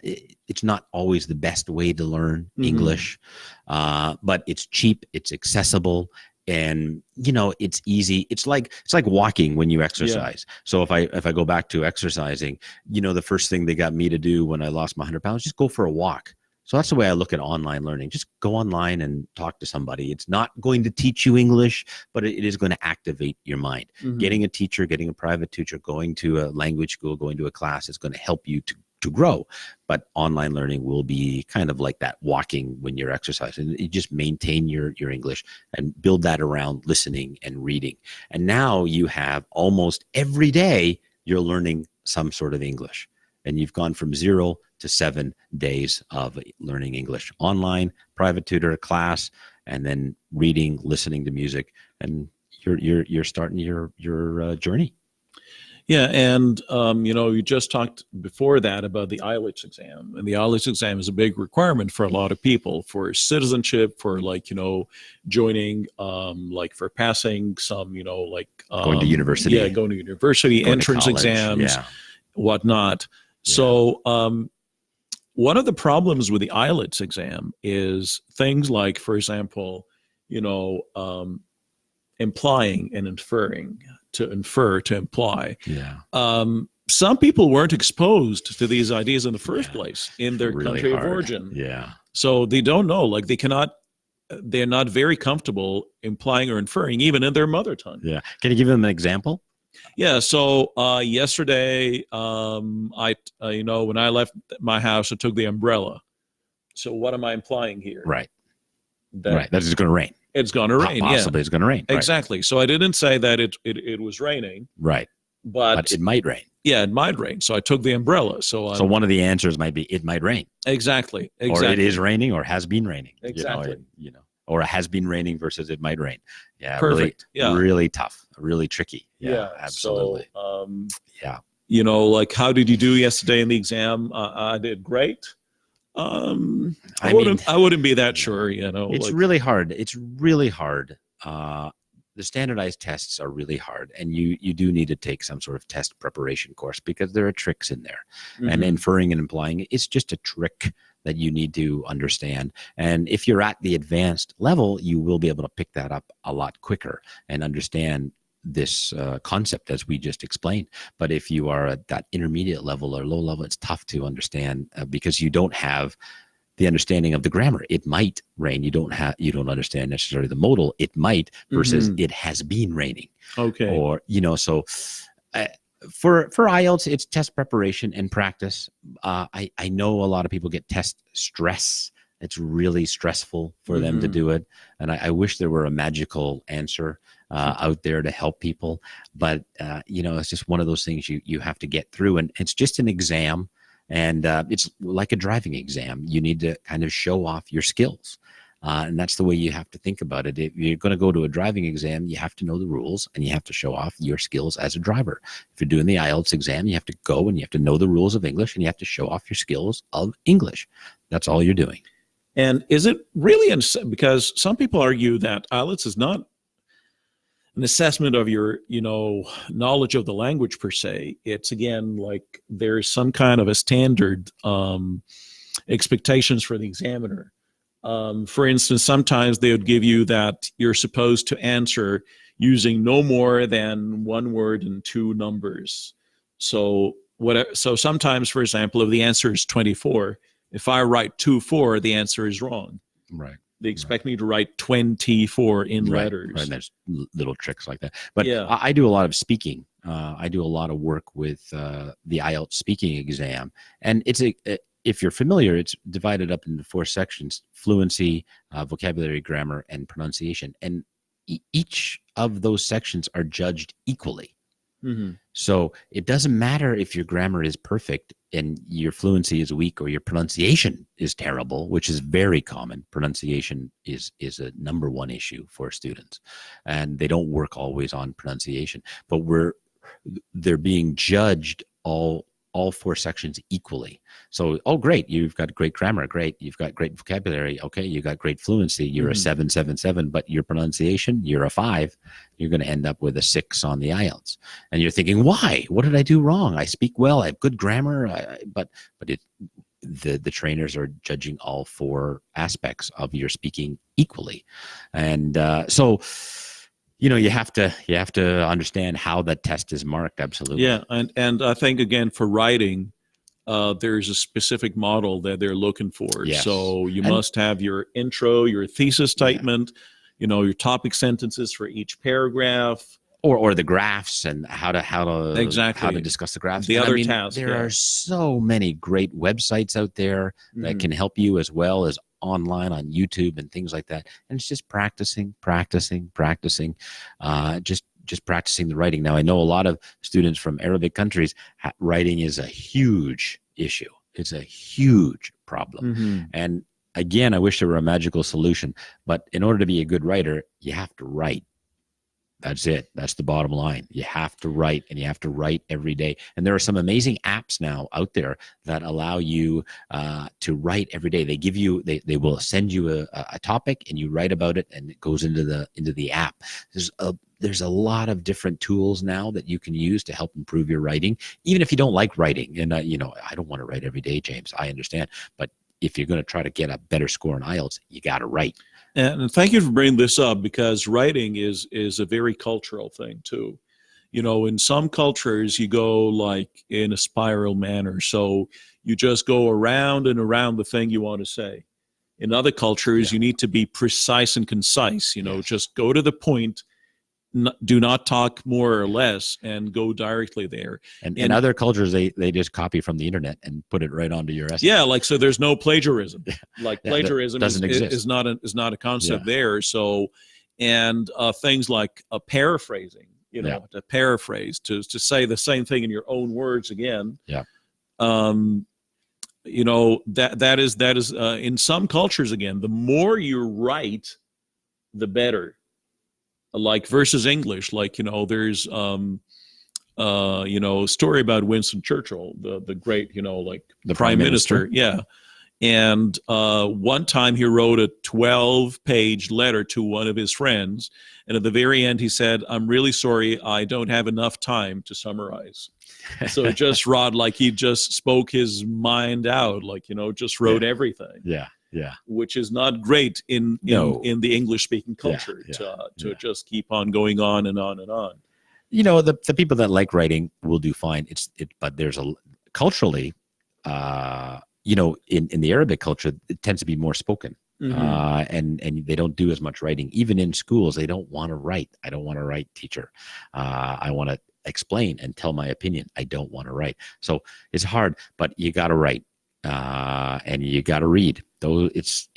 it's not always the best way to learn English, but it's cheap, it's accessible, and it's easy. It's like walking when you exercise. So if I go back to exercising, the first thing they got me to do when I lost my 100 pounds, just go for a walk. So that's the way I look at online learning. Just go online and talk to somebody. It's not going to teach you English, but it is going to activate your mind. Getting a teacher, getting a private tutor, going to a language school, going to a class is going to help you to grow. But online learning will be kind of like that walking when you're exercising. You just maintain your English and build that around listening and reading. And now you have almost every day you're learning some sort of English. And you've gone from 0 to 7 days of learning English online, private tutor, class, and then reading, listening to music, and you're starting your journey. Yeah, and you just talked before that about the IELTS exam, and the IELTS exam is a big requirement for a lot of people for citizenship, for joining, for passing some, going to university. Yeah, going to university, going entrance to exams, whatnot. So one of the problems with the IELTS exam is things like, for example, implying and inferring, to infer, to imply. Some people weren't exposed to these ideas in the first place in their really country of origin. So they don't know, they're not very comfortable implying or inferring, even in their mother tongue. Can you give them an example? Yeah. So yesterday, when I left my house, I took the umbrella. So what am I implying here? Right. That it's going to rain. It's going to rain. Possibly it's going to rain. Exactly. Right. So I didn't say that it was raining. Right. But it might rain. Yeah, it might rain. So I took the umbrella. So one of the answers might be it might rain. Exactly. Or it is raining or has been raining. Exactly. Or it has been raining versus it might rain. Yeah. Perfect. Really tough. Really tricky. Yeah. Absolutely. So, like, how did you do yesterday in the exam? I did great. I wouldn't be that sure, It's really hard. It's really hard. The standardized tests are really hard, and you do need to take some sort of test preparation course because there are tricks in there. And inferring and implying, it's just a trick that you need to understand. And if you're at the advanced level, you will be able to pick that up a lot quicker and understand this concept as we just explained. But if you are at that intermediate level or low level, it's tough to understand because you don't have the understanding of the grammar. It might rain. You don't understand necessarily the modal. It might versus it has been raining. Okay. Or, so for IELTS, it's test preparation and practice. I know a lot of people get test stress. It's really stressful for them to do it. And I wish there were a magical answer out there to help people. But, it's just one of those things you have to get through. And it's just an exam. And it's like a driving exam. You need to kind of show off your skills. And that's the way you have to think about it. If you're going to go to a driving exam, you have to know the rules and you have to show off your skills as a driver. If you're doing the IELTS exam, you have to go and you have to know the rules of English and you have to show off your skills of English. That's all you're doing. And is it really, because some people argue that IELTS is not an assessment of your, knowledge of the language per se. It's, again, like there's some kind of a standard expectations for the examiner. For instance, sometimes they would give you that you're supposed to answer using no more than one word and two numbers. So sometimes, for example, if the answer is 24, if I write 24, the answer is wrong. Right. They expect me to write 24 in letters. Right. There's little tricks like that. But yeah. I do a lot of speaking. I do a lot of work with the IELTS speaking exam. And if you're familiar, it's divided up into 4 sections: fluency, vocabulary, grammar, and pronunciation. And each of those sections are judged equally. So it doesn't matter if your grammar is perfect and your fluency is weak or your pronunciation is terrible, which is very common. Pronunciation is a number one issue for students, and they don't work always on pronunciation. But they're being judged all 4 sections equally. So, great, you've got great grammar, great, you've got great vocabulary, okay, you got great fluency, you're a 777, but your pronunciation, you're a 5, you're going to end up with a 6 on the IELTS. And you're thinking, why? What did I do wrong? I speak well, I have good grammar, but the trainers are judging all 4 aspects of your speaking equally. And so you have to understand how that test is marked. Absolutely. Yeah, and I think, again, for writing, there's a specific model that they're looking for. Yes. So you must have your intro, your thesis statement, your topic sentences for each paragraph, or the graphs and how to exactly how to discuss the graphs. The other tasks. There are so many great websites out there that can help you, as well as online on YouTube and things like that. And it's just practicing, just practicing the writing. Now, I know a lot of students from Arabic countries, writing is a huge issue. It's a huge problem. And again, I wish there were a magical solution, but in order to be a good writer, you have to write. That's it. That's the bottom line. You have to write, and you have to write every day. And there are some amazing apps now out there that allow you to write every day. They will send you a topic, and you write about it, and it goes into the app. There's a lot of different tools now that you can use to help improve your writing, even if you don't like writing. And I don't want to write every day, James. I understand, but if you're going to try to get a better score in IELTS, you got to write. And thank you for bringing this up, because writing is a very cultural thing too. In some cultures, you go like in a spiral manner. So you just go around and around the thing you want to say. In other cultures, you need to be precise and concise, just go to the point. Do not talk more or less, and go directly there. And in other cultures, they just copy from the internet and put it right onto your essay. Yeah, so there's no plagiarism. Like plagiarism doesn't exist. is not a concept there. So, and things like paraphrasing, to paraphrase, to say the same thing in your own words again. Yeah. That is in some cultures, again, the more you write, the better. Like versus English, there's story about Winston Churchill, the great, like The prime minister. Yeah. And one time he wrote a 12-page letter to one of his friends. And at the very end, he said, "I'm really sorry, I don't have enough time to summarize." So just Rod, like he just spoke his mind out, like, just wrote everything. Yeah. Yeah. Which is not great in the English-speaking culture to just keep on going on and on and on. The people that like writing will do fine. But there's culturally, in the Arabic culture, it tends to be more spoken. And they don't do as much writing. Even in schools, they don't want to write. I don't want to write, teacher. I want to explain and tell my opinion. I don't want to write. So it's hard, but you got to write. And you got to read. Though it's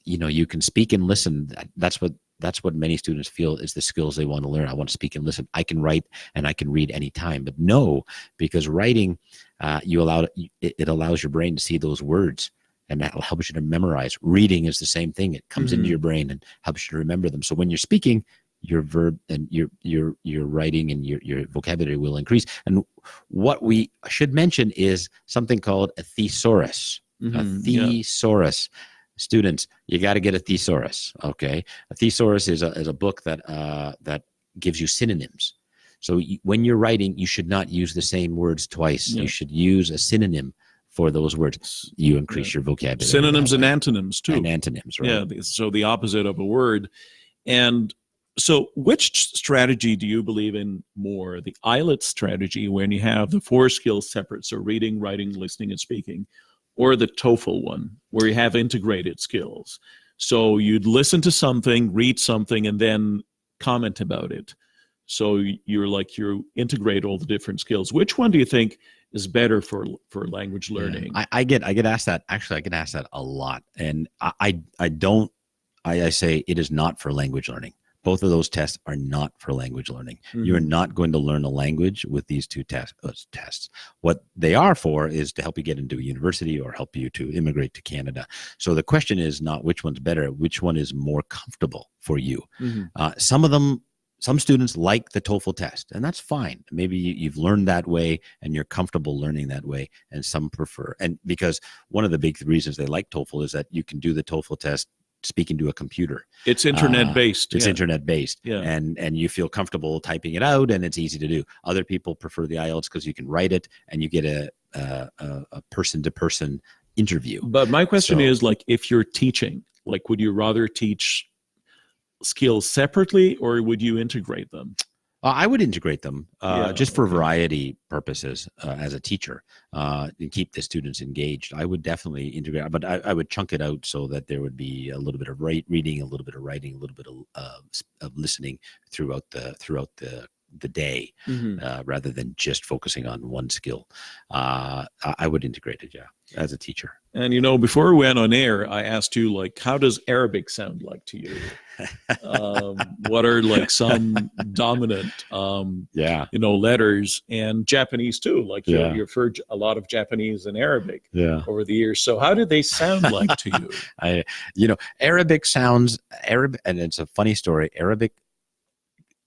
you can speak and listen. That's what many students feel is the skills they want to learn. I want to speak and listen. I can write and I can read anytime. But no, because writing, it allows your brain to see those words, and that helps you to memorize. Reading is the same thing. It comes into your brain and helps you to remember them. So when you're speaking, your verb and your writing and your vocabulary will increase. And what we should mention is something called a thesaurus. A thesaurus. Students, you got to get a thesaurus. Okay, a thesaurus is a book that gives you synonyms. So when you're writing, you should not use the same words twice. You should use a synonym for those words. You increase your vocabulary. Synonyms and antonyms too. And antonyms, right? Yeah. So the opposite of a word. And so which strategy do you believe in more? The IELTS strategy, when you have the 4 skills separate, so reading, writing, listening, and speaking, or the TOEFL one, where you have integrated skills? So you'd listen to something, read something, and then comment about it. So you integrate all the different skills. Which one do you think is better for language learning? Yeah. I get asked that. Actually, I get asked that a lot, and I say it is not for language learning. Both of those tests are not for language learning. You're not going to learn a language with these two tests. What they are for is to help you get into a university or help you to immigrate to Canada. So the question is not which one's better, which one is more comfortable for you. Some students like the TOEFL test, and that's fine. Maybe you've learned that way and you're comfortable learning that way, and some prefer. And because one of the big reasons they like TOEFL is that you can do the TOEFL test speaking to a computer. It's internet based. It's internet based. Yeah. And you feel comfortable typing it out, and it's easy to do. Other people prefer the IELTS because you can write it and you get a person-to-person interview. But my question is, like, if you're teaching, like, would you rather teach skills separately or would you integrate them? I would integrate them just for variety purposes as a teacher and keep the students engaged. I would definitely integrate, but I would chunk it out so that there would be a little bit of reading, a little bit of writing, a little bit of listening throughout the day, rather than just focusing on one skill. I would integrate it, as a teacher. And before we went on air, I asked you, like, how does Arabic sound like to you? What are like some dominant letters, and Japanese too? Like you've heard a lot of Japanese and Arabic over the years. So how did they sound like to you? Arabic sounds and it's a funny story. Arabic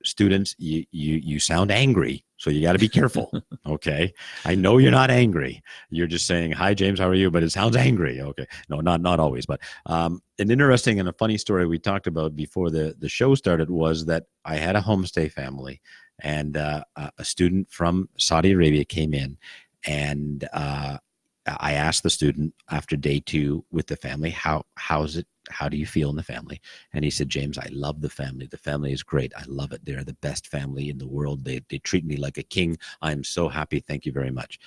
students, you sound angry, so you got to be careful. Okay, I know you're not angry. You're just saying, "Hi, James, how are you?" But it sounds angry. Okay, no, not always. But an interesting and a funny story we talked about before the show started was that I had a homestay family, and a student from Saudi Arabia came in, and I asked the student after day 2 with the family, how's it? How do you feel in the family? And he said, "James, I love the family. The family is great. I love it. They're the best family in the world. They treat me like a king. I'm so happy. Thank you very much."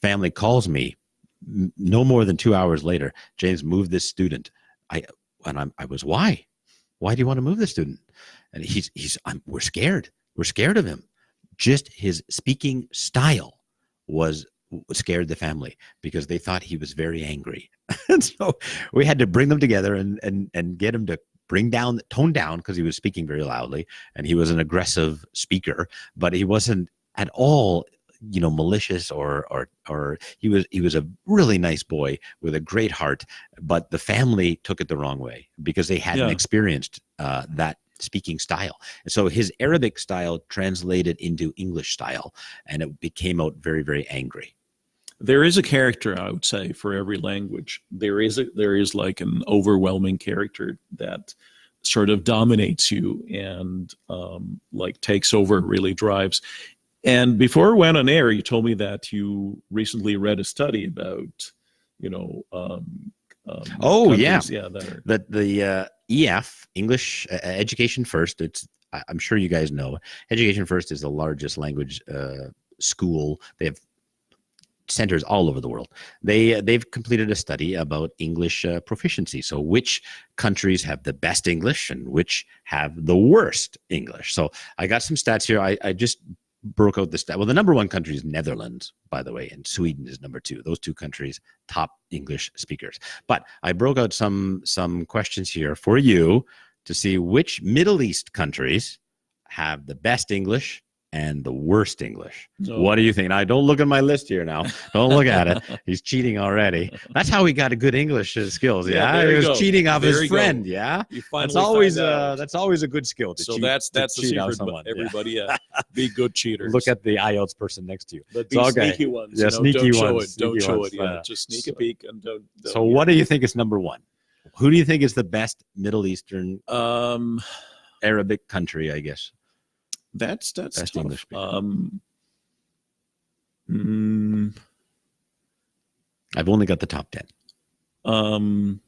Family calls me no more than 2 hours later. "James, move this student." I was, why? Why do you want to move this student? And we're scared. We're scared of him. Just his speaking style scared the family because they thought he was very angry. And so we had to bring them together and get him to tone down, because he was speaking very loudly and he was an aggressive speaker, but he wasn't at all, malicious or he was a really nice boy with a great heart, but the family took it the wrong way because they hadn't experienced that speaking style. And so his Arabic style translated into English style, and it became out very, very angry. There is a character, I would say, for every language. There is like an overwhelming character that sort of dominates you and like takes over, really drives. And before we went on air, you told me that you recently read a study about, countries, That the EF, English Education First. I'm sure you guys know. Education First is the largest language school. They have centers all over the world. They've completed a study about English proficiency. So which countries have the best English and which have the worst English. So I got some stats here. I just broke out the stat. Well, the number one country is Netherlands, by the way, and Sweden is number two. Those two countries, top English speakers. But I broke out some questions here for you to see which Middle East countries have the best English and the worst English. Oh. What do you think? Now, don't look at my list here now. Don't look at it. He's cheating already. That's how he got a good English skills. Yeah, there he you was go. cheating off There his you go. friend. Yeah, You finally that's always a good skill. To so cheat, that's the cheat on secret. someone. Yeah. Everybody, be good cheaters. Look at the IELTS person next to you. But be So, okay. sneaky ones. Yeah, sneaky don't show ones, it. Don't sneaky show ones, it. Yeah, yeah. just sneak a peek and don't. So what do you think is number one? Who do you think is the best Middle Eastern Arabic country, I guess? That's Best tough. English speaker. I've only got the top 10.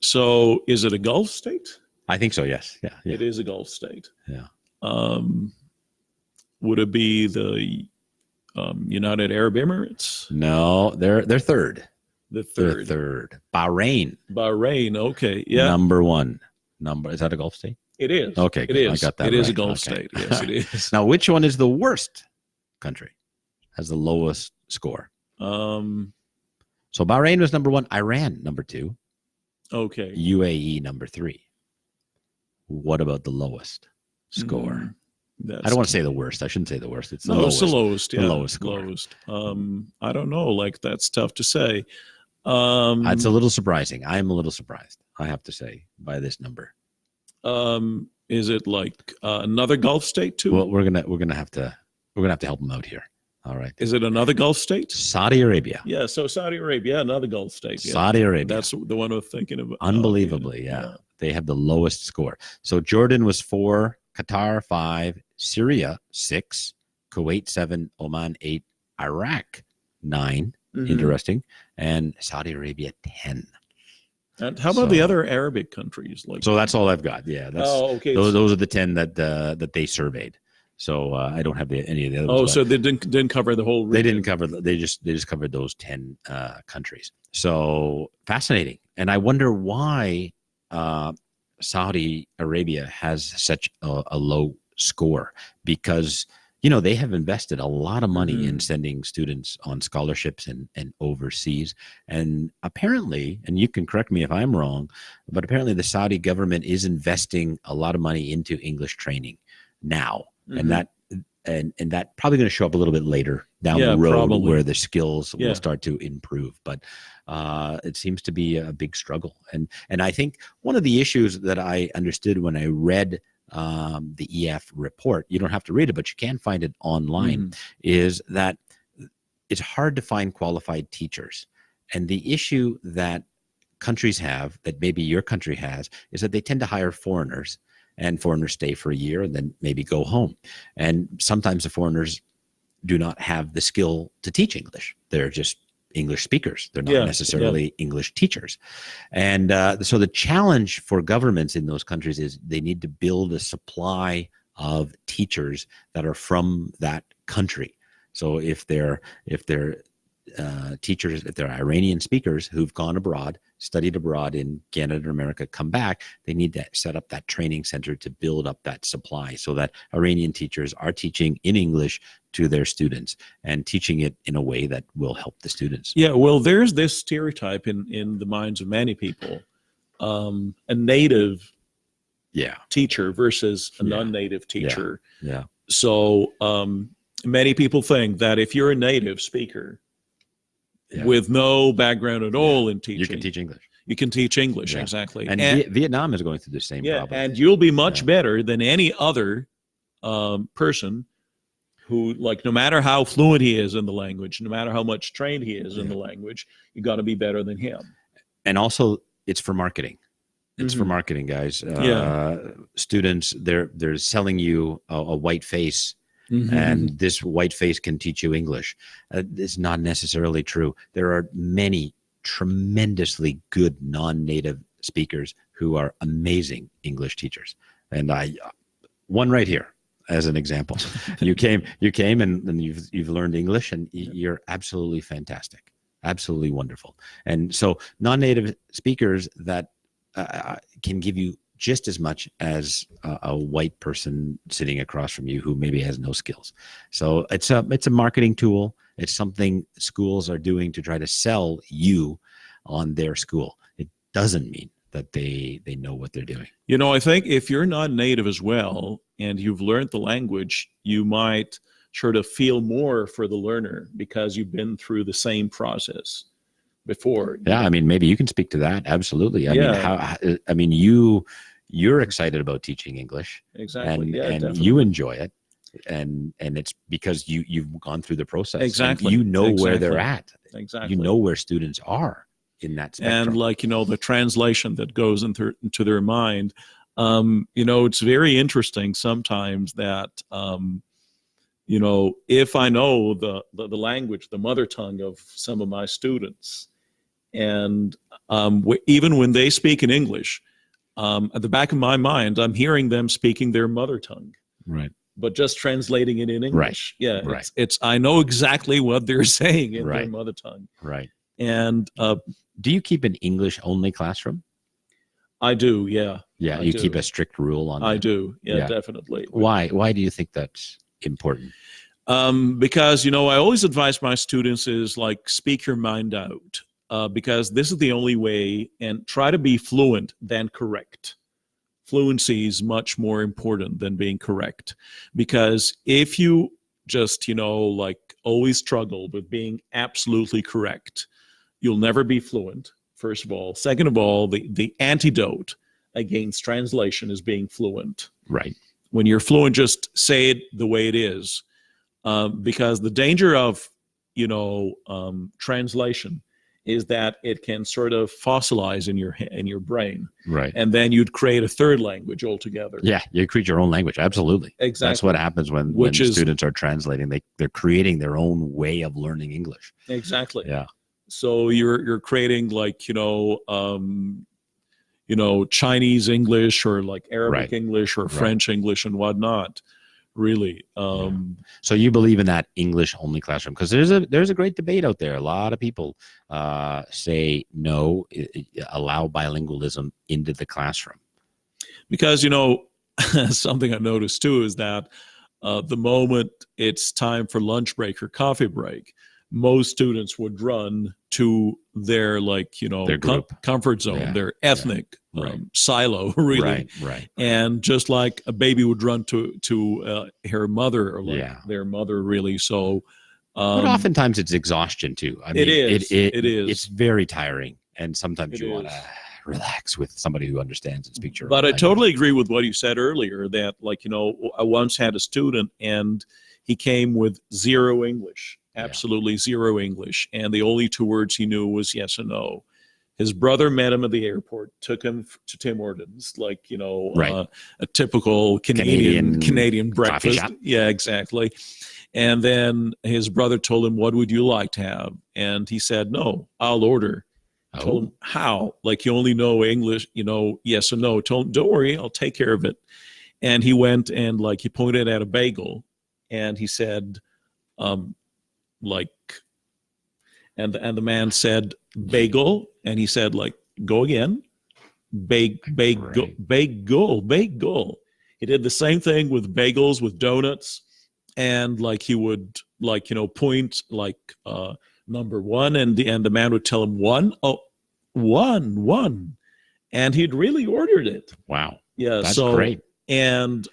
So is it a Gulf state? I think so, yes. Yeah. It is a Gulf state. Yeah. Would it be the United Arab Emirates? No, they're third. The They're third. third. Bahrain, Bahrain. Okay. Yeah. number one. Is that a Gulf state? It is. Okay, It good. is. I got that It is a right. Gulf Okay. state. Yes, it is. Now, which one is the worst country? Has the lowest score? So Bahrain was number one. Iran, number two. Okay. UAE, number three. What about the lowest score? That's, I don't want to say the worst. I shouldn't say the worst. It's the no, lowest. it's the lowest. Yeah, The lowest score. Lowest. I don't know. Like that's tough to say. It's a little surprising. I'm a little surprised, I have to say, by this number. Is it like another Gulf state too? Well, we're gonna have to help him out here. All right. Is it another Gulf state? Saudi Arabia. Yeah, so Saudi Arabia, another Gulf state. Yeah. Saudi Arabia. That's the one I'm thinking about. Unbelievably, yeah. They have the lowest score. So Jordan was 4, Qatar 5, Syria 6, Kuwait 7, Oman 8, Iraq 9. Mhm. Interesting. And Saudi Arabia 10. And how about the other Arabic countries? Like, So that's all I've got. Yeah. That's, okay. Those are the 10 that they surveyed. So I don't have any of the others. Oh, but so they didn't cover the whole region. they didn't cover. They just covered those 10 countries. So fascinating. And I wonder why Saudi Arabia has such a low score, because they have invested a lot of money in sending students on scholarships and overseas. And apparently, and you can correct me if I'm wrong, but apparently the Saudi government is investing a lot of money into English training now. And that probably going to show up a little bit later down the road, probably, where the skills will start to improve. But it seems to be a big struggle. And I think one of the issues that I understood when I read the EF report, you don't have to read it, but you can find it online, is that it's hard to find qualified teachers. And the issue that countries have, that maybe your country has, is that they tend to hire foreigners, and foreigners stay for a year and then maybe go home. And sometimes the foreigners do not have the skill to teach English. They're just English speakers. They're not necessarily English teachers. And so the challenge for governments in those countries is they need to build a supply of teachers that are from that country. So if they're teachers, if they're Iranian speakers who've gone abroad, studied abroad in Canada or America, come back, they need to set up that training center to build up that supply, so that Iranian teachers are teaching in English to their students and teaching it in a way that will help the students. Yeah, well, there's this stereotype in the minds of many people, a native teacher versus a non-native teacher. Yeah. So many people think that if you're a native speaker with no background at all in teaching, you can teach English. you can teach English. Yeah. Exactly. And Vietnam is going through the same problem. And you'll be much Yeah. better than any other person who, like, no matter how fluent he is in the language, no matter how much trained he is in the language, you got to be better than him. And also, it's for marketing. It's for Mhm. marketing, guys. Yeah. Students, they're selling you a white face, Mhm. and this white face can teach you English. It's not necessarily true. There are many tremendously good non-native speakers who are amazing English teachers, and one right here as an example. You came and you've learned English, and you're absolutely fantastic, absolutely wonderful. And so non-native speakers that can give you just as much as a white person sitting across from you who maybe has no skills. So it's a marketing tool. It's something schools are doing to try to sell you on their school. It doesn't mean that they know what they're doing. You know, I think if you're not native as well and you've learned the language, you might sort of feel more for the learner because you've been through the same process before. Yeah, I mean, maybe you can speak to that. Absolutely. I mean, you're excited about teaching English. Exactly. And you enjoy it. And it's because you've gone through the process. Exactly. And you know where they're at. Exactly. You know where students are in that spectrum. And, like, you know, the translation that goes into their mind, you know, it's very interesting sometimes that, you know, if I know the language, the mother tongue of some of my students, and even when they speak in English, at the back of my mind, I'm hearing them speaking their mother tongue. Right. But just translating it in English. Right. Yeah. Right. It's I know exactly what they're saying in their mother tongue. Right. And do you keep an English only classroom? I do, yeah. Yeah, I keep a strict rule on that. I do, yeah, definitely. Why do you think that's important? Because, you know, I always advise my students is, like, speak your mind out, because this is the only way, and try to be fluent than correct. Fluency is much more important than being correct, because if you just, you know, like, always struggle with being absolutely correct, you'll never be fluent, first of all. Second of all, the antidote against translation is being fluent. Right. When you're fluent, just say it the way it is. Because the danger of, you know, translation is that it can sort of fossilize in your brain. Right. And then you'd create a third language altogether. Yeah, you create your own language. Absolutely. Exactly. That's what happens when students are translating. They're creating their own way of learning English. Exactly. Yeah. So you're creating, like, you know, Chinese English, or like Arabic English, or French English and whatnot. Really. So you believe in that English only classroom? Because there's a great debate out there. A lot of people say no, allow bilingualism into the classroom. Because, you know, something I noticed too is that the moment it's time for lunch break or coffee break, most students would run to their, like, you know, their comfort zone, their ethnic silo, really. Right. And just like a baby would run to her mother, or like their mother, really. So, but oftentimes it's exhaustion too. I mean, it is. It's very tiring, and sometimes you want to relax with somebody who understands and speaks your. But I totally agree with what you said earlier. That, like, you know, I once had a student, and he came with zero English. Absolutely zero English. And the only two words he knew was yes and no. His brother met him at the airport, took him to Tim Hortons, like, you know, a typical Canadian breakfast. Yeah, exactly. And then his brother told him, "What would you like to have?" And he said, "No, I'll order." Told him, "How? Like, you only know English, you know, yes or no." Told him, "Don't worry, I'll take care of it." And he went and, like, he pointed at a bagel, and he said, like, and the man said, "Bagel," and he said, like, "Go again." Bagel. He did the same thing with bagels, with donuts, and, like, he would, like, you know, point, like, number one, and the man would tell him one, and he'd really ordered it. Wow. Yeah, that's great. And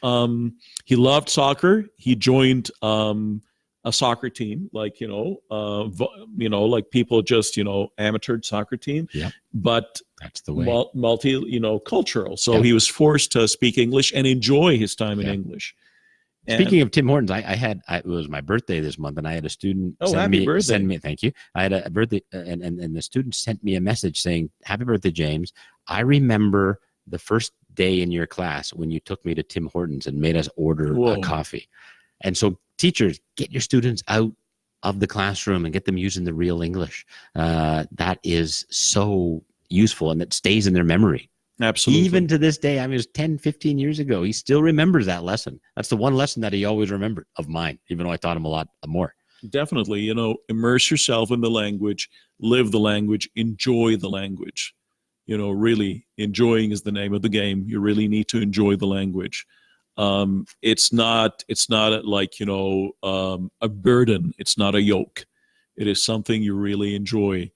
he loved soccer. He joined a soccer team, like, you know, like people just, you know, amateur soccer team. Yeah. But That's the way. multi, cultural. So Yeah. he was forced to speak English and enjoy his time in Yeah. English. Speaking of Tim Hortons, it was my birthday this month, and I had a student happy birthday. send me. Thank you. I had a birthday, and the student sent me a message saying, "Happy birthday, James. I remember the first day in your class when you took me to Tim Hortons and made us order a coffee." And so, teachers, get your students out of the classroom and get them using the real English. That is so useful, and it stays in their memory. Absolutely. Even to this day, I mean, it was 10, 15 years ago. He still remembers that lesson. That's the one lesson that he always remembered of mine, even though I taught him a lot more. Definitely. Immerse yourself in the language, live the language, enjoy the language. Really enjoying is the name of the game. You really need to enjoy the language. It's not like, a burden. It's not a yoke. It is something you really enjoy.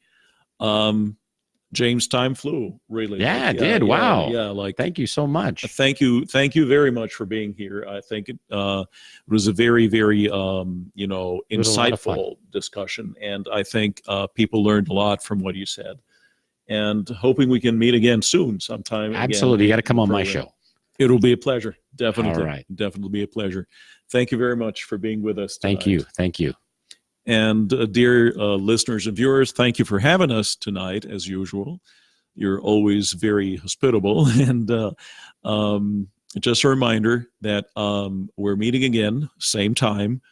James, time flew, really. Yeah, it did. Wow. Yeah, thank you so much. Thank you very much for being here. I think it was a very, very, insightful discussion, and I think people learned a lot from what you said. And hoping we can meet again soon, sometime. Absolutely, you got to come on my show. It'll be a pleasure. Definitely. All right. Definitely be a pleasure. Thank you very much for being with us tonight. Thank you. And dear listeners and viewers, thank you for having us tonight, as usual. You're always very hospitable. And just a reminder that we're meeting again, same time,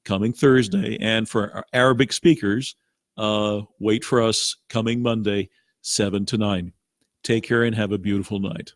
coming Thursday. And for our Arabic speakers, wait for us coming Monday, 7 to 9. Take care and have a beautiful night.